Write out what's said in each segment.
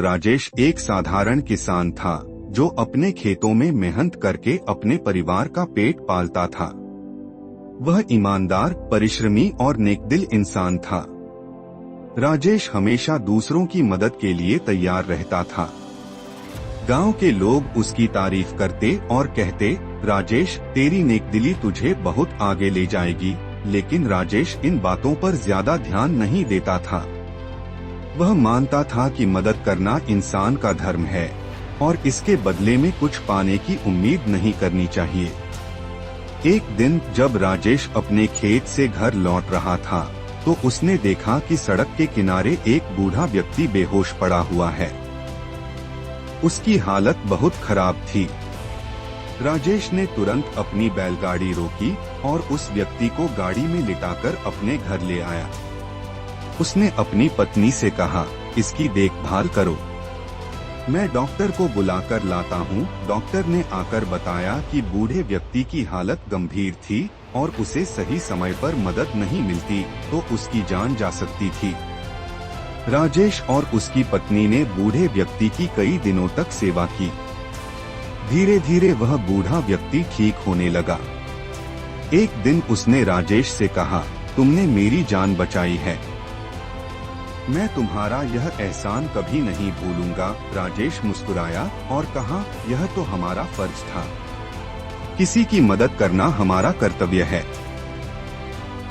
राजेश एक साधारण किसान था जो अपने खेतों में मेहनत करके अपने परिवार का पेट पालता था। वह ईमानदार, परिश्रमी और नेकदिल इंसान था। राजेश हमेशा दूसरों की मदद के लिए तैयार रहता था। गांव के लोग उसकी तारीफ करते और कहते, राजेश, तेरी नेकदिली तुझे बहुत आगे ले जाएगी। लेकिन राजेश इन बातों पर ज्यादा ध्यान नहीं देता था। वह मानता था कि मदद करना इंसान का धर्म है और इसके बदले में कुछ पाने की उम्मीद नहीं करनी चाहिए। एक दिन जब राजेश अपने खेत से घर लौट रहा था तो उसने देखा कि सड़क के किनारे एक बूढ़ा व्यक्ति बेहोश पड़ा हुआ है। उसकी हालत बहुत खराब थी। राजेश ने तुरंत अपनी बैलगाड़ी रोकी और उस व्यक्ति को गाड़ी में लिटाकर अपने घर ले आया। उसने अपनी पत्नी से कहा, इसकी देखभाल करो, मैं डॉक्टर को बुलाकर लाता हूँ। डॉक्टर ने आकर बताया कि बूढ़े व्यक्ति की हालत गंभीर थी और उसे सही समय पर मदद नहीं मिलती तो उसकी जान जा सकती थी। राजेश और उसकी पत्नी ने बूढ़े व्यक्ति की कई दिनों तक सेवा की। धीरे धीरे वह बूढ़ा व्यक्ति ठीक होने लगा। एक दिन उसने राजेश से कहा, तुमने मेरी जान बचाई है, मैं तुम्हारा यह एहसान कभी नहीं भूलूंगा। राजेश मुस्कुराया और कहा, यह तो हमारा फर्ज था, किसी की मदद करना हमारा कर्तव्य है।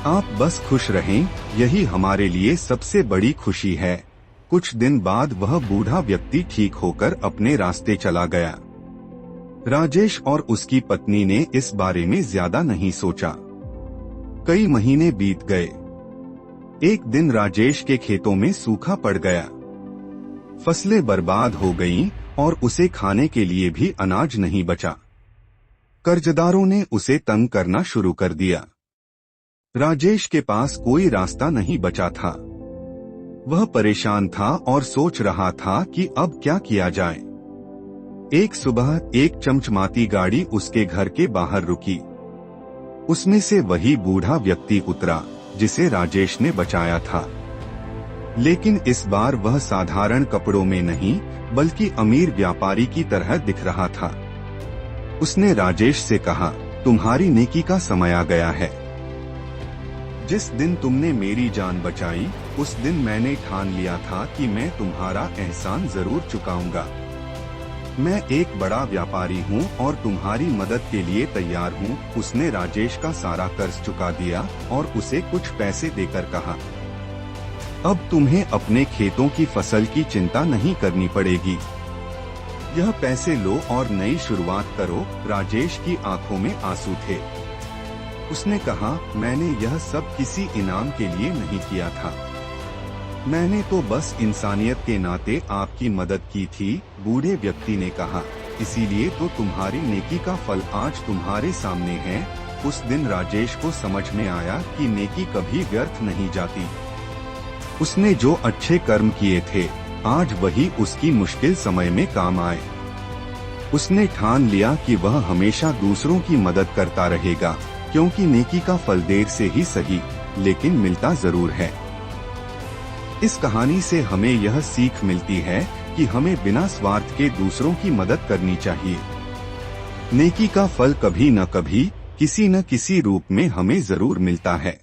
आप बस खुश रहें, यही हमारे लिए सबसे बड़ी खुशी है। कुछ दिन बाद वह बूढ़ा व्यक्ति ठीक होकर अपने रास्ते चला गया। राजेश और उसकी पत्नी ने इस बारे में ज्यादा नहीं सोचा। कई महीने बीत गए। एक दिन राजेश के खेतों में सूखा पड़ गया। फसलें बर्बाद हो गईं और उसे खाने के लिए भी अनाज नहीं बचा। कर्जदारों ने उसे तंग करना शुरू कर दिया। राजेश के पास कोई रास्ता नहीं बचा था। वह परेशान था और सोच रहा था कि अब क्या किया जाए। एक सुबह एक चमचमाती गाड़ी उसके घर के बाहर रुकी। उसमें से वही बूढ़ा व्यक्ति उतरा जिसे राजेश ने बचाया था। लेकिन इस बार वह साधारण कपड़ों में नहीं बल्कि अमीर व्यापारी की तरह दिख रहा था। उसने राजेश से कहा, तुम्हारी नेकी का समय आ गया है। जिस दिन तुमने मेरी जान बचाई उस दिन मैंने ठान लिया था कि मैं तुम्हारा एहसान जरूर चुकाऊंगा। मैं एक बड़ा व्यापारी हूँ और तुम्हारी मदद के लिए तैयार हूँ। उसने राजेश का सारा कर्ज चुका दिया और उसे कुछ पैसे देकर कहा, अब तुम्हें अपने खेतों की फसल की चिंता नहीं करनी पड़ेगी। यह पैसे लो और नई शुरुआत करो। राजेश की आंखों में आंसू थे। उसने कहा, मैंने यह सब किसी इनाम के लिए नहीं किया था, मैंने तो बस इंसानियत के नाते आपकी मदद की थी। बूढ़े व्यक्ति ने कहा, इसीलिए तो तुम्हारी नेकी का फल आज तुम्हारे सामने है। उस दिन राजेश को समझ में आया कि नेकी कभी व्यर्थ नहीं जाती। उसने जो अच्छे कर्म किए थे आज वही उसकी मुश्किल समय में काम आए। उसने ठान लिया कि वह हमेशा दूसरों की मदद करता रहेगा, क्योंकि नेकी का फल देर से ही सही लेकिन मिलता जरूर है। इस कहानी से हमें यह सीख मिलती है कि हमें बिना स्वार्थ के दूसरों की मदद करनी चाहिए। नेकी का फल कभी न कभी किसी न किसी रूप में हमें जरूर मिलता है।